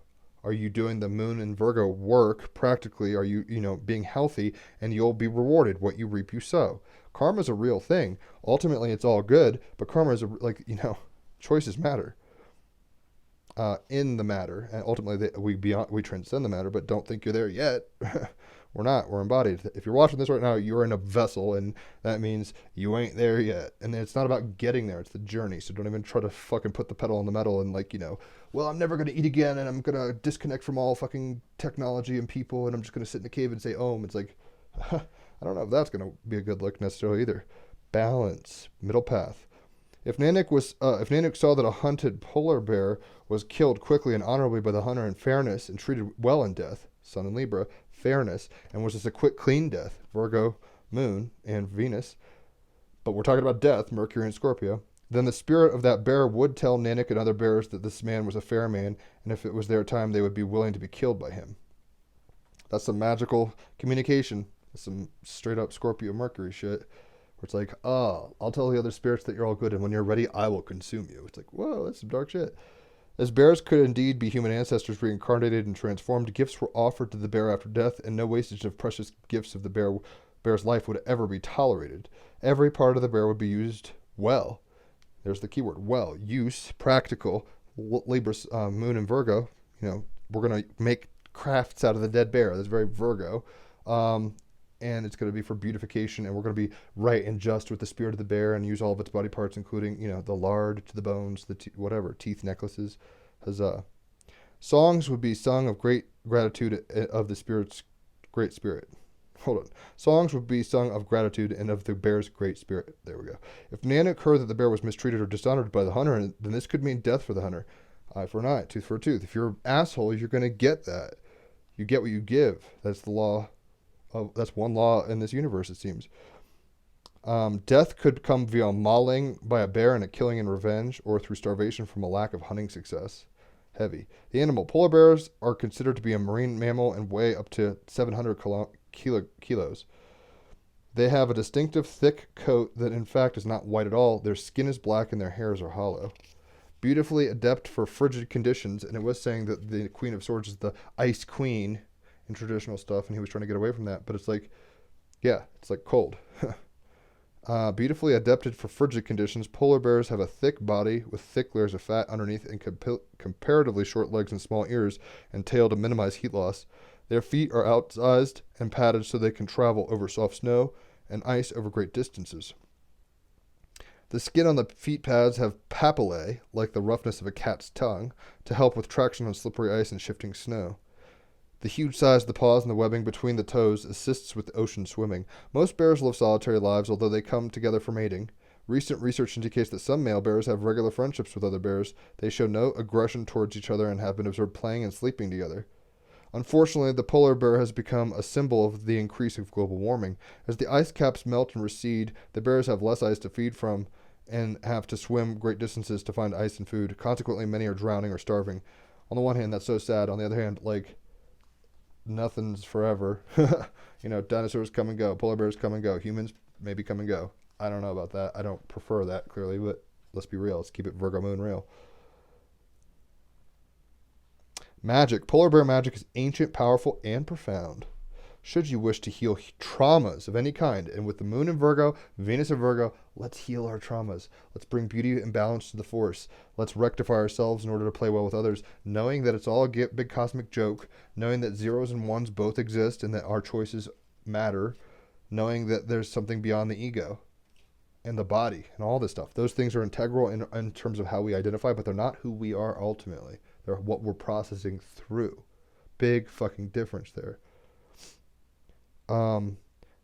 S1: Are you doing the moon and Virgo work practically? Are you, being healthy, and you'll be rewarded? What you reap, you sow. Karma is a real thing. Ultimately, it's all good, but karma is choices matter. In the matter, and ultimately we transcend the matter, but don't think you're there yet. We're not. We're embodied. If you're watching this right now, you're in a vessel, and that means you ain't there yet. And it's not about getting there; it's the journey. So don't even try to fucking put the pedal on the metal and well, I'm never gonna eat again, and I'm gonna disconnect from all fucking technology and people, and I'm just gonna sit in a cave and say Om. It's like, I don't know if that's gonna be a good look necessarily either. Balance, middle path. If Nanook saw that a hunted polar bear was killed quickly and honorably by the hunter in fairness and treated well in death, Sun in Libra, fairness, and was just a quick, clean death, Virgo, Moon, and Venus, but we're talking about death, Mercury and Scorpio, then the spirit of that bear would tell Nanook and other bears that this man was a fair man, and if it was their time, they would be willing to be killed by him. That's some magical communication. That's some straight-up Scorpio Mercury shit. It's like, I'll tell the other spirits that you're all good, and when you're ready, I will consume you. It's like, whoa, that's some dark shit. As bears could indeed be human ancestors reincarnated and transformed, gifts were offered to the bear after death, and no wastage of precious gifts of the bear's life would ever be tolerated. Every part of the bear would be used well. There's the keyword, well. Use, practical. Libra, Moon, and Virgo. We're going to make crafts out of the dead bear. That's very Virgo. And it's going to be for beautification, and we're going to be right and just with the spirit of the bear and use all of its body parts, including, the lard to the bones, the teeth, necklaces. Huzzah. Songs would be sung of great gratitude of the spirit's great spirit. Hold on. Songs would be sung of gratitude and of the bear's great spirit. There we go. If Nanook heard that the bear was mistreated or dishonored by the hunter, then this could mean death for the hunter. Eye for an eye, tooth for a tooth. If you're an asshole, you're going to get that. You get what you give. That's the law. That's one law in this universe, it seems. Death could come via mauling by a bear and a killing in revenge, or through starvation from a lack of hunting success. Heavy. The animal. Polar bears are considered to be a marine mammal and weigh up to 700 kilos. They have a distinctive thick coat that in fact is not white at all. Their skin is black and their hairs are hollow. Beautifully adept for frigid conditions, and it was saying that the Queen of Swords is the ice queen in traditional stuff, and he was trying to get away from that, but it's like, it's like cold. Beautifully adapted for frigid conditions, polar bears have a thick body with thick layers of fat underneath and comparatively short legs and small ears and tail to minimize heat loss. Their feet are outsized and padded so they can travel over soft snow and ice over great distances. The skin on the feet pads have papillae, like the roughness of a cat's tongue, to help with traction on slippery ice and shifting snow. The huge size of the paws and the webbing between the toes assists with ocean swimming. Most bears live solitary lives, although they come together for mating. Recent research indicates that some male bears have regular friendships with other bears. They show no aggression towards each other and have been observed playing and sleeping together. Unfortunately, the polar bear has become a symbol of the increase of global warming. As the ice caps melt and recede, the bears have less ice to feed from and have to swim great distances to find ice and food. Consequently, many are drowning or starving. On the one hand, that's so sad. On the other hand, nothing's forever. Dinosaurs come and go. Polar bears come and go. Humans maybe come and go. I don't know about that. I don't prefer that, clearly, but let's be real. Let's keep it Virgo Moon real. Magic. Polar bear magic is ancient, powerful, and profound. Should you wish to heal traumas of any kind, and with the moon in Virgo, Venus in Virgo, let's heal our traumas. Let's bring beauty and balance to the force. Let's rectify ourselves in order to play well with others, knowing that it's all a big cosmic joke, knowing that zeros and ones both exist and that our choices matter, knowing that there's something beyond the ego and the body and all this stuff. Those things are integral in terms of how we identify, but they're not who we are ultimately. They're what we're processing through. Big fucking difference there.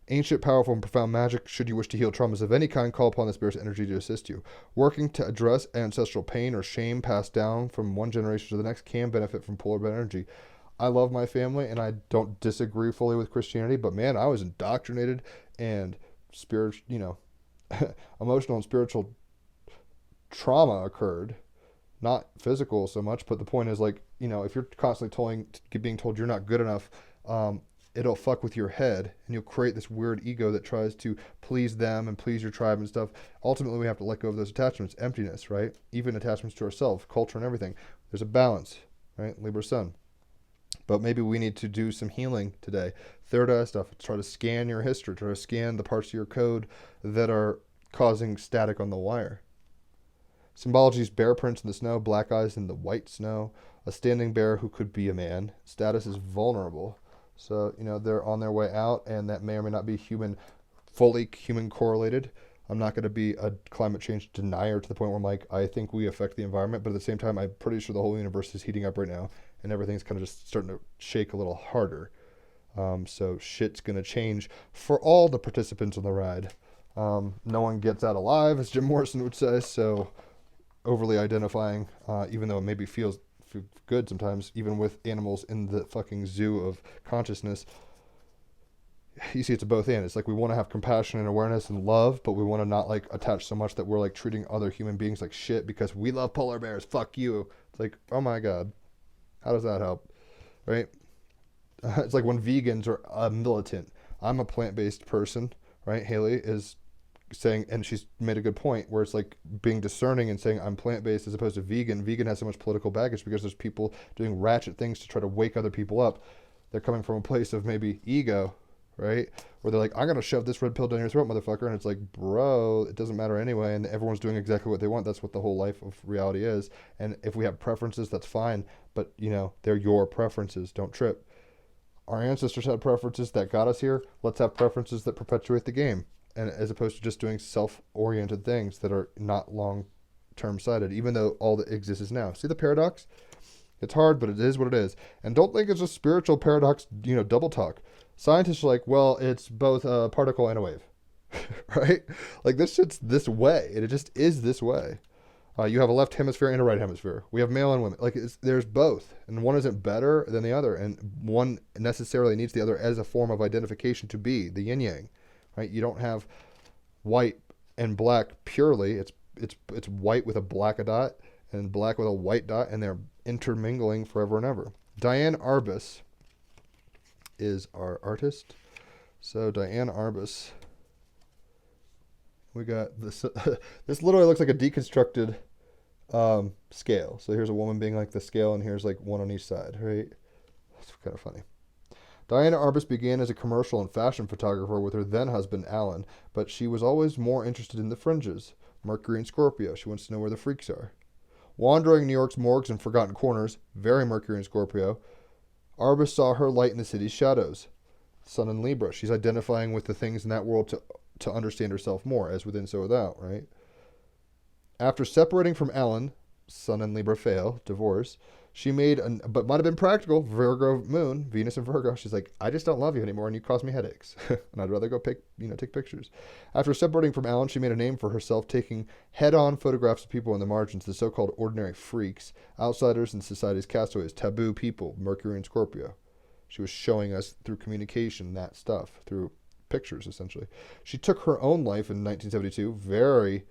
S1: Ancient, powerful, and profound magic. Should you wish to heal traumas of any kind, call upon the spirit's energy to assist you. Working to address ancestral pain or shame passed down from one generation to the next can benefit from polar bear energy. I love my family, and I don't disagree fully with Christianity, but man, I was indoctrinated, and emotional and spiritual trauma occurred. Not physical so much, but the point is, like, if you're constantly being told you're not good enough, it'll fuck with your head, and you'll create this weird ego that tries to please them and please your tribe and stuff. Ultimately, we have to let go of those attachments, emptiness, right? Even attachments to ourselves, culture, and everything. There's a balance, right? Libra Sun. But maybe we need to do some healing today. Third eye stuff. Try to scan your history. Try to scan the parts of your code that are causing static on the wire. Symbology is bear prints in the snow, black eyes in the white snow, a standing bear who could be a man. Status is vulnerable. So, they're on their way out, and that may or may not be fully human correlated. I'm not going to be a climate change denier to the point where I'm like, I think we affect the environment, but at the same time, I'm pretty sure the whole universe is heating up right now, and everything's kind of just starting to shake a little harder. So shit's going to change for all the participants on the ride. No one gets out alive, as Jim Morrison would say, so overly identifying, even though it maybe feels good sometimes, even with animals in the fucking zoo of consciousness. You see, it's a both and. It's like we want to have compassion and awareness and love, but we want to not like attach so much that we're like treating other human beings like shit because we love polar bears. Fuck you. It's like, oh my God, how does that help? Right? It's like when vegans are militant. I'm a plant-based person, right? Haley is saying, and she's made a good point, where it's like being discerning and saying I'm plant-based as opposed to vegan. Vegan has so much political baggage because there's people doing ratchet things to try to wake other people up. They're coming from a place of maybe ego, right? Where they're like, I'm going to shove this red pill down your throat, motherfucker. And it's like, bro, it doesn't matter anyway. And everyone's doing exactly what they want. That's what the whole life of reality is. And if we have preferences, that's fine. But, they're your preferences. Don't trip. Our ancestors had preferences that got us here. Let's have preferences that perpetuate the game. And as opposed to just doing self-oriented things that are not long-term sighted, even though all that exists is now. See the paradox? It's hard, but it is what it is. And don't think it's a spiritual paradox, double talk. Scientists are like, well, it's both a particle and a wave, right? Like, this shit's this way. It just is this way. You have a left hemisphere and a right hemisphere. We have male and women. Like, there's both. And one isn't better than the other. And one necessarily needs the other as a form of identification to be the yin-yang. Right? You don't have white and black purely. It's white with a black dot and black with a white dot, and they're intermingling forever and ever. Diane Arbus is our artist. So Diane Arbus, we got this. This literally looks like a deconstructed scale. So here's a woman being like the scale, and here's like one on each side. Right? That's kind of funny. Diana Arbus began as a commercial and fashion photographer with her then-husband, Alan, but she was always more interested in the fringes. Mercury and Scorpio. She wants to know where the freaks are. Wandering New York's morgues and forgotten corners, very Mercury and Scorpio, Arbus saw her light in the city's shadows. Sun in Libra. She's identifying with the things in that world to understand herself more, as within, so without, right? After separating from Alan, Sun in Libra fail, divorce, she made, but might have been practical, Virgo moon, Venus and Virgo. She's like, I just don't love you anymore, and you cause me headaches, and I'd rather go take pictures. After separating from Alan, she made a name for herself, taking head-on photographs of people in the margins, the so-called ordinary freaks, outsiders and society's castaways, taboo people, Mercury and Scorpio. She was showing us through communication that stuff, through pictures, essentially. She took her own life in 1972, very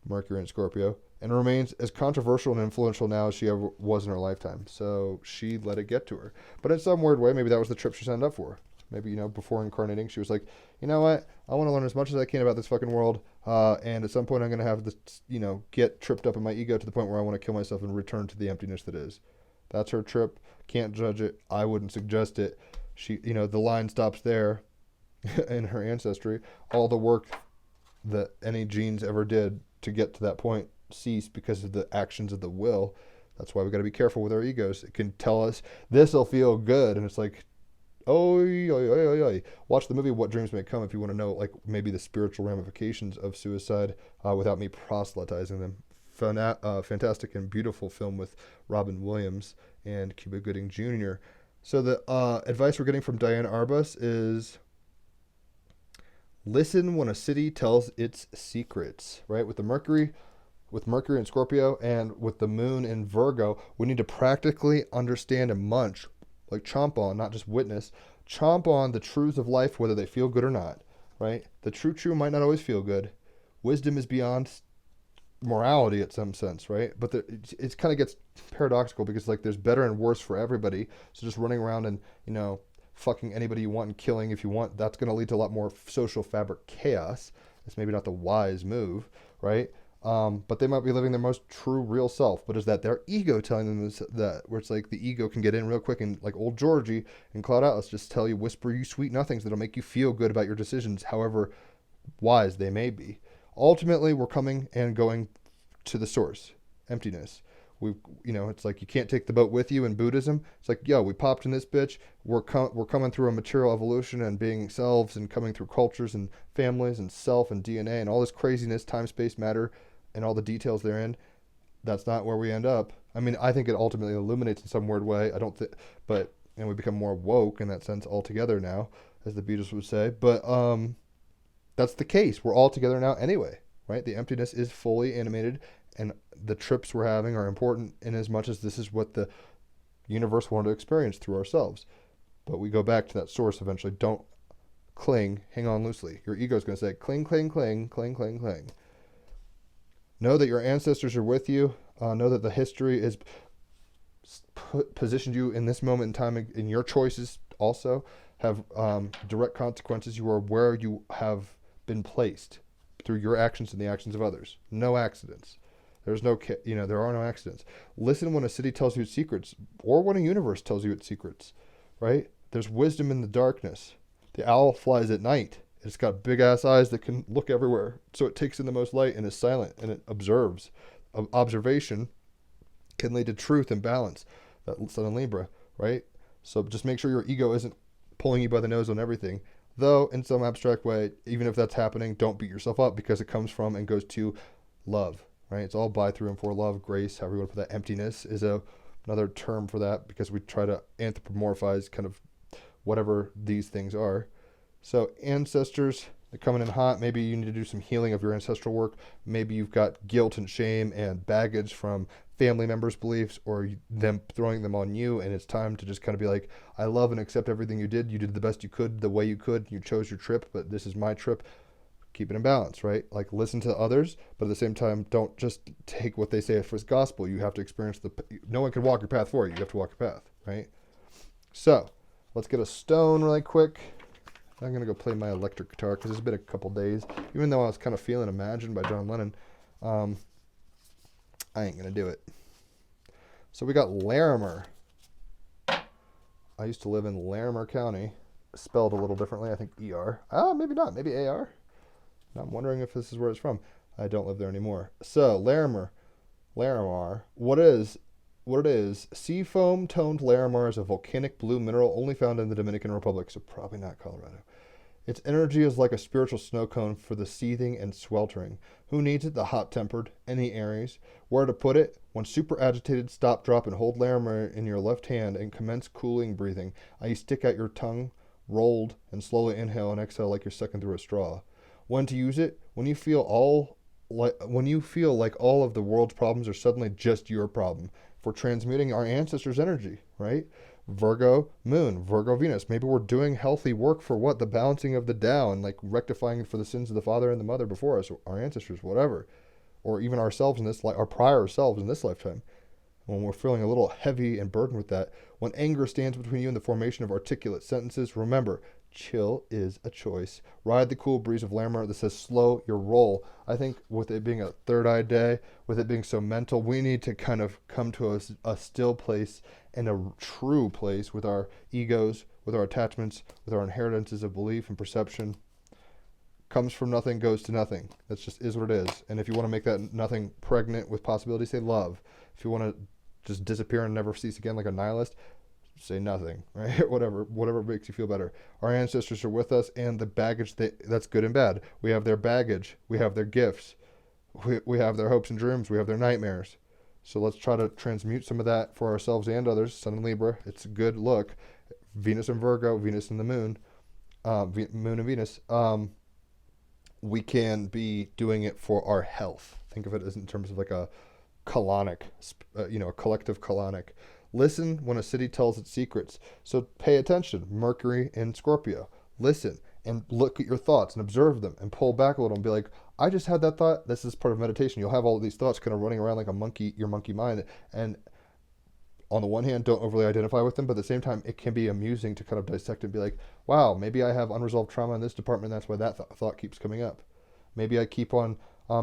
S1: Mercury and Scorpio, and remains as controversial and influential now as she ever was in her lifetime. So she let it get to her. But in some weird way, maybe that was the trip she signed up for. Maybe, before incarnating, she was like, you know what? I want to learn as much as I can about this fucking world. And at some point, I'm going to have this, get tripped up in my ego to the point where I want to kill myself and return to the emptiness that is. That's her trip. Can't judge it. I wouldn't suggest it. She, the line stops there in her ancestry. All the work that any genes ever did to get to that point cease because of the actions of the will. That's why we got to be careful with our egos. It can tell us this will feel good, and it's like, oh, watch the movie What Dreams May Come if you want to know, like, maybe the spiritual ramifications of suicide without me proselytizing them. Fantastic and beautiful film with Robin Williams and Cuba Gooding Jr. So the advice we're getting from Diane Arbus is listen when a city tells its secrets, right? With Mercury in Scorpio and with the moon in Virgo, we need to practically understand and munch, like chomp on, not just witness, chomp on the truths of life, whether they feel good or not, right? The true might not always feel good. Wisdom is beyond morality in some sense, right? But it kind of gets paradoxical because like there's better and worse for everybody. So just running around and, fucking anybody you want and killing if you want, that's going to lead to a lot more social fabric chaos. It's maybe not the wise move, right? But they might be living their most true, real self. But is that their ego telling them that, where it's like the ego can get in real quick and like old Georgie and Cloud Atlas just tell you, whisper you sweet nothings that'll make you feel good about your decisions, however wise they may be. Ultimately, we're coming and going to the source, emptiness. It's like you can't take the boat with you in Buddhism. It's like, we popped in this bitch. We're coming through a material evolution and being selves and coming through cultures and families and self and DNA and all this craziness, time, space, matter, and all the details therein. That's not where we end up. I mean, I think it ultimately illuminates in some weird way. I don't think, and we become more woke in that sense altogether now, as the Buddhists would say. But that's the case. We're all together now anyway, right? The emptiness is fully animated. And the trips we're having are important in as much as this is what the universe wanted to experience through ourselves. But we go back to that source eventually. Don't cling, hang on loosely. Your ego is going to say, cling, cling, cling, cling, cling, cling. Know that your ancestors are with you. Know that the history is positioned you in this moment in time, and your choices also have direct consequences. You are where you have been placed through your actions and the actions of others. No accidents. There's no, there are no accidents. Listen when a city tells you its secrets, or when a universe tells you its secrets, right? There's wisdom in the darkness. The owl flies at night. It's got big ass eyes that can look everywhere. So it takes in the most light and is silent and it observes. Observation can lead to truth and balance. That's in Libra, right? So just make sure your ego isn't pulling you by the nose on everything. Though, in some abstract way, even if that's happening, don't beat yourself up because it comes from and goes to love. Right? It's all by, through, and for love, grace, however you want to put that. Emptiness is another term for that because we try to anthropomorphize kind of whatever these things are. So ancestors, they're coming in hot. Maybe you need to do some healing of your ancestral work. Maybe you've got guilt and shame and baggage from family members' beliefs or them throwing them on you, and it's time to just kind of be like, I love and accept everything you did. You did the best you could, the way you could. You chose your trip, but this is my trip. Keep it in balance, right? Like listen to others, but at the same time, don't just take what they say for gospel. You have to experience no one can walk your path for you. You have to walk your path, right? So let's get a stone really quick. I'm going to go play my electric guitar because it's been a couple days. Even though I was kind of feeling Imagine by John Lennon, I ain't going to do it. So we got Larimer. I used to live in Larimer County, spelled a little differently. I think E-R. Maybe not. Maybe A-R. I'm wondering if this is where it's from. I don't live there anymore. So, Larimar. What it is, sea foam toned Larimar is a volcanic blue mineral only found in the Dominican Republic, so probably not Colorado. Its energy is like a spiritual snow cone for the seething and sweltering. Who needs it? The hot-tempered. Any Aries. Where to put it? When super agitated, stop, drop, and hold Larimar in your left hand and commence cooling breathing. You stick out your tongue, rolled, and slowly inhale and exhale like you're sucking through a straw. When to use it? When you feel like all of the world's problems are suddenly just your problem. For transmuting our ancestors' energy, right? Virgo moon, Virgo Venus. Maybe we're doing healthy work for what? The balancing of the Tao and like rectifying for the sins of the father and the mother before us, our ancestors, whatever. Or even ourselves in this our prior selves in this lifetime. When we're feeling a little heavy and burdened with that, when anger stands between you and the formation of articulate sentences, remember, chill is a choice. Ride the cool breeze of Lammer that says slow your roll. I think with it being a third eye day, with it being so mental, we need to kind of come to a still place and a true place with our egos, with our attachments, with our inheritances of belief and perception. Comes from nothing, goes to nothing. That's just is what it is. And if you want to make that nothing pregnant with possibility, say love. If you want to just disappear and never cease again like a nihilist, say nothing, right? Whatever makes you feel better. Our ancestors are with us, and the baggage that's good and bad. We have their baggage. We have their gifts. We have their hopes and dreams. We have their nightmares. So let's try to transmute some of that for ourselves and others. Sun and Libra, it's a good look. Venus and Virgo, Venus and the Moon, Moon and Venus. We can be doing it for our health. Think of it as in terms of like a colonic, a collective colonic. Listen when a city tells its secrets. So pay attention. Mercury in Scorpio. Listen and look at your thoughts and observe them and pull back a little and be like, I just had that thought. This is part of meditation. You'll have all of these thoughts kind of running around like a monkey, your monkey mind. And on the one hand, don't overly identify with them, but at the same time, it can be amusing to kind of dissect and be like, wow, maybe I have unresolved trauma in this department. That's why that thought keeps coming up. Maybe I keep on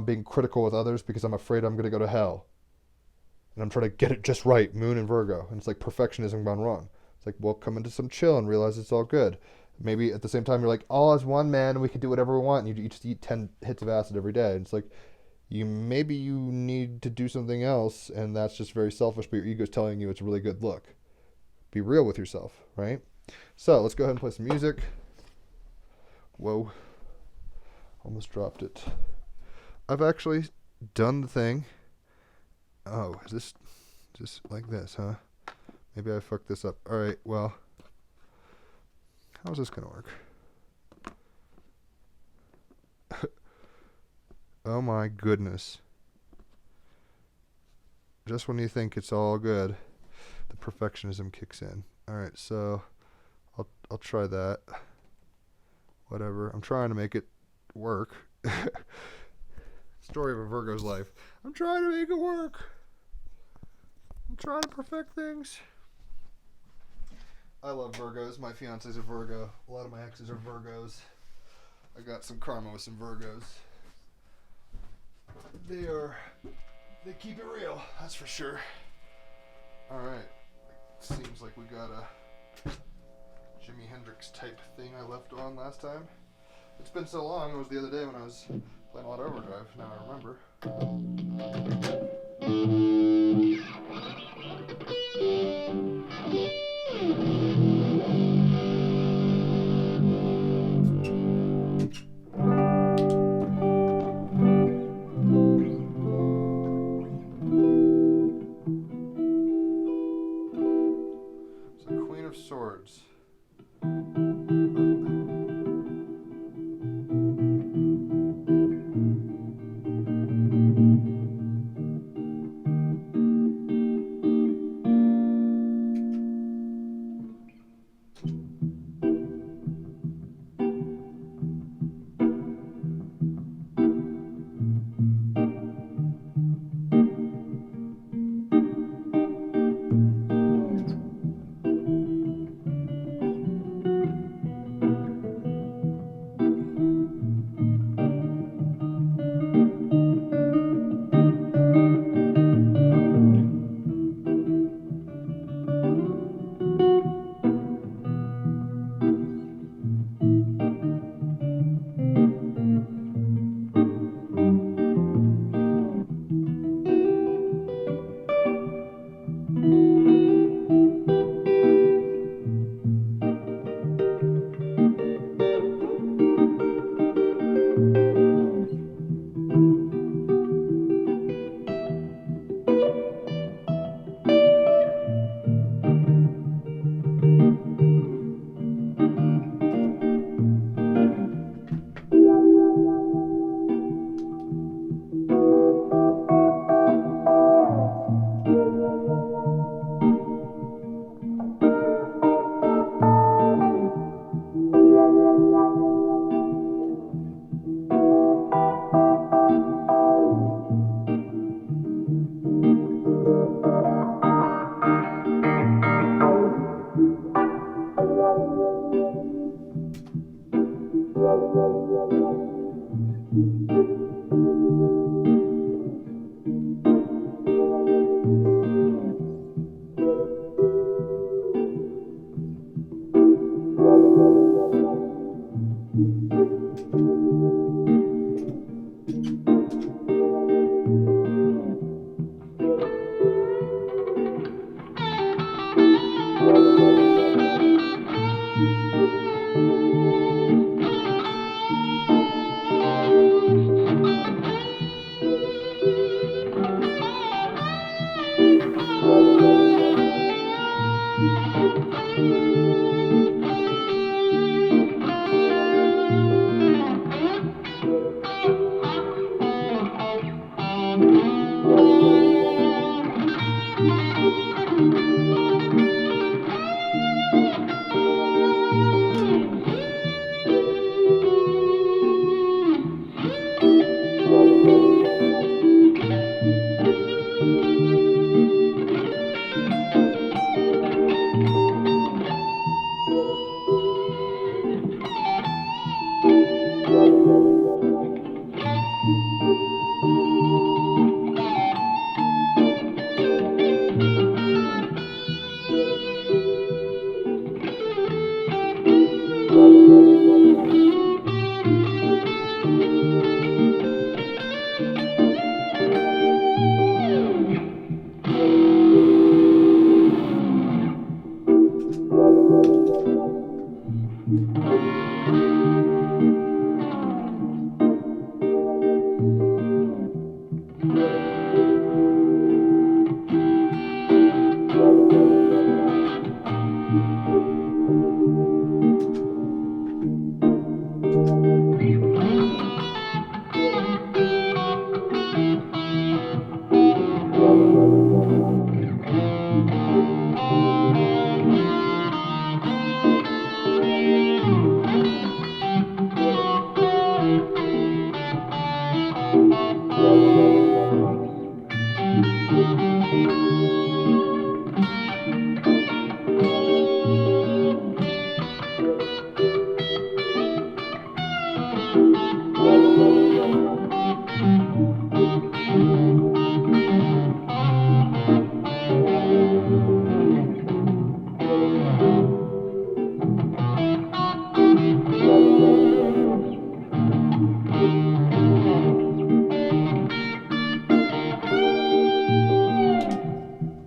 S1: being critical with others because I'm afraid I'm going to go to hell. And I'm trying to get it just right, Moon and Virgo. And it's like perfectionism gone wrong. It's like, well, come into some chill and realize it's all good. Maybe at the same time, you're like, all as one man, we can do whatever we want. And you just eat 10 hits of acid every day. And it's like, maybe you need to do something else, and that's just very selfish, but your ego's telling you it's a really good look. Be real with yourself, right? So let's go ahead and play some music. Whoa. Almost dropped it. I've actually done the thing. Oh, is this just like this, huh? Maybe I fucked this up. All right, well, how's this going to work? Oh my goodness. Just when you think it's all good, the perfectionism kicks in. All right, so I'll try that. Whatever. I'm trying to make it work. Story of a Virgo's life. I'm trying to make it work. I'm trying to perfect things. I love Virgos. My fiance's a Virgo. A lot of my exes are Virgos. I got some karma with some Virgos. They keep it real, that's for sure. Alright, seems like we got a Jimi Hendrix type thing I left on last time. It's been so long, it was the other day when I was playing a lot of Overdrive, now I remember. Swords.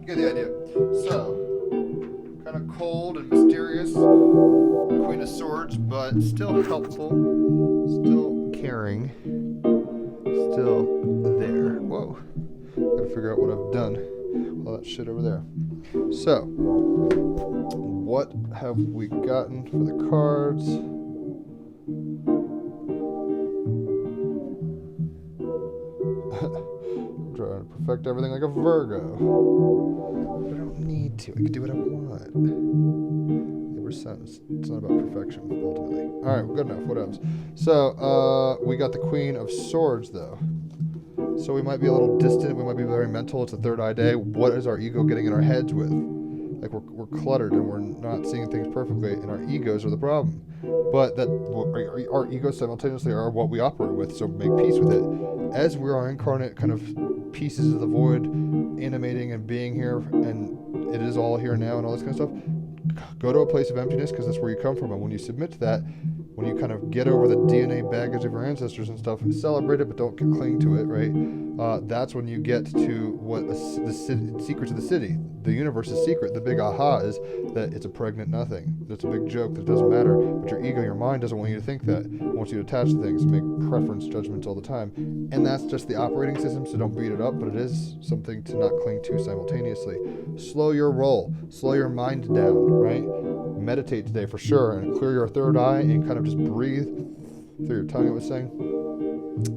S1: Get the idea. So, kind of cold and mysterious. Queen of Swords, but still helpful, still caring, still there. Whoa. Gotta figure out what I've done. All that shit over there. So, what have we gotten for the cards? I'm trying to perfect everything like a Virgo. But I don't need to. I can do what I want. It's not about perfection, ultimately. Alright, good enough. What else? So, we got the Queen of Swords, though. So we might be a little distant. We might be very mental. It's a third eye day. What is our ego getting in our heads with? Like, we're cluttered and we're not seeing things perfectly, and our egos are the problem. But that our egos simultaneously are what we operate with, so make peace with it. As we are incarnate kind of pieces of the void, animating and being here, and it is all here now and all this kind of stuff, go to a place of emptiness, because that's where you come from. And when you submit to that, when you kind of get over the DNA baggage of your ancestors and stuff, celebrate it, but don't cling to it, right? That's when you get to what the secrets of the city. The universe's secret, the big aha is that it's a pregnant nothing. It's a big joke that doesn't matter, but your ego, your mind doesn't want you to think that. It wants you to attach to things and make preference judgments all the time. And that's just the operating system, so don't beat it up, but it is something to not cling to simultaneously. Slow your roll. Slow your mind down, right? Meditate today for sure, and clear your third eye and kind of just breathe through your tongue, it was saying.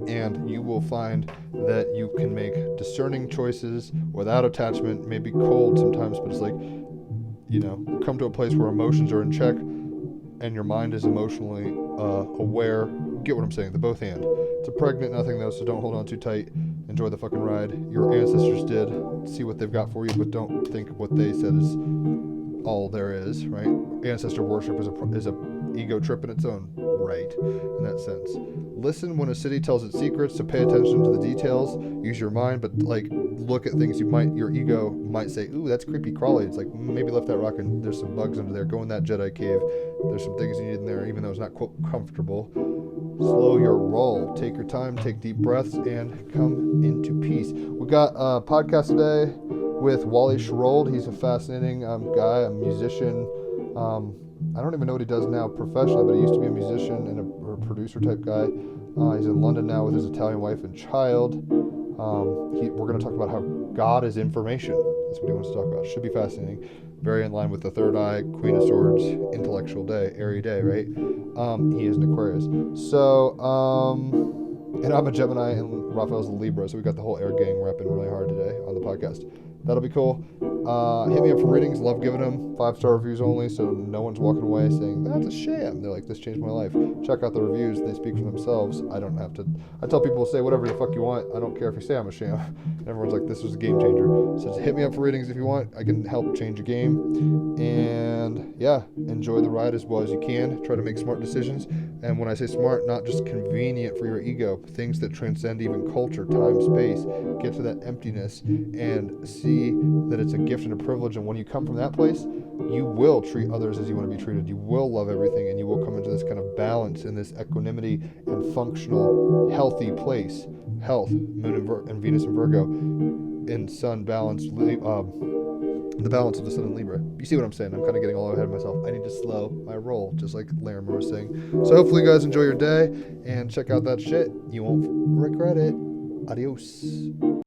S1: And you will find that you can make discerning choices without attachment, maybe cold sometimes, but it's like, come to a place where emotions are in check and your mind is emotionally aware. Get what I'm saying? The both and. It's a pregnant nothing, though, so don't hold on too tight. Enjoy the fucking ride. Your ancestors did. See what they've got for you, but don't think what they said is all there is, right? Ancestor worship is a ego trip in its own right, in that sense. Listen when a city tells its secrets, so pay attention to the details. Use your mind, but look at things your ego might say, ooh, that's creepy crawly. It's like, maybe lift that rock and there's some bugs under there. Go in that Jedi cave. There's some things you need in there, even though it's not, quote, comfortable. Slow your roll. Take your time, take deep breaths, and come into peace. We got a podcast today with Wally Schrold. He's a fascinating guy, a musician. I don't even know what he does now professionally, but he used to be a musician and a producer type guy. He's in London now with his Italian wife and child. We're going to talk about how God is information. That's what he wants to talk about. Should be fascinating. Very in line with the third eye, Queen of Swords, intellectual day, airy day, right? He is an Aquarius. So, and I'm a Gemini and Raphael's a Libra, so we got the whole air gang repping really hard today on the podcast. That'll be cool. Hit me up for readings. Love giving them 5-star reviews only, so no one's walking away saying that's a sham. They're like, this changed my life. Check out the reviews. They speak for themselves. I don't have to. I tell people to say whatever the fuck you want. I don't care if you say I'm a sham. And everyone's like, this was a game changer. So just hit me up for readings if you want. I can help change a game. And yeah, enjoy the ride as well as you can. Try to make smart decisions. And when I say smart, not just convenient for your ego, things that transcend even culture, time, space. Get to that emptiness and see that it's a gift and a privilege. And when you come from that place, you will treat others as you want to be treated. You will love everything, and you will come into this kind of balance and this equanimity and functional, healthy place. Health, Moon and Venus and Virgo, in Sun balance, the balance of the Sun and Libra. You see what I'm saying? I'm kind of getting all ahead of myself. I need to slow my roll, just like Larimer was saying. So hopefully you guys enjoy your day and check out that shit. You won't regret it. Adios.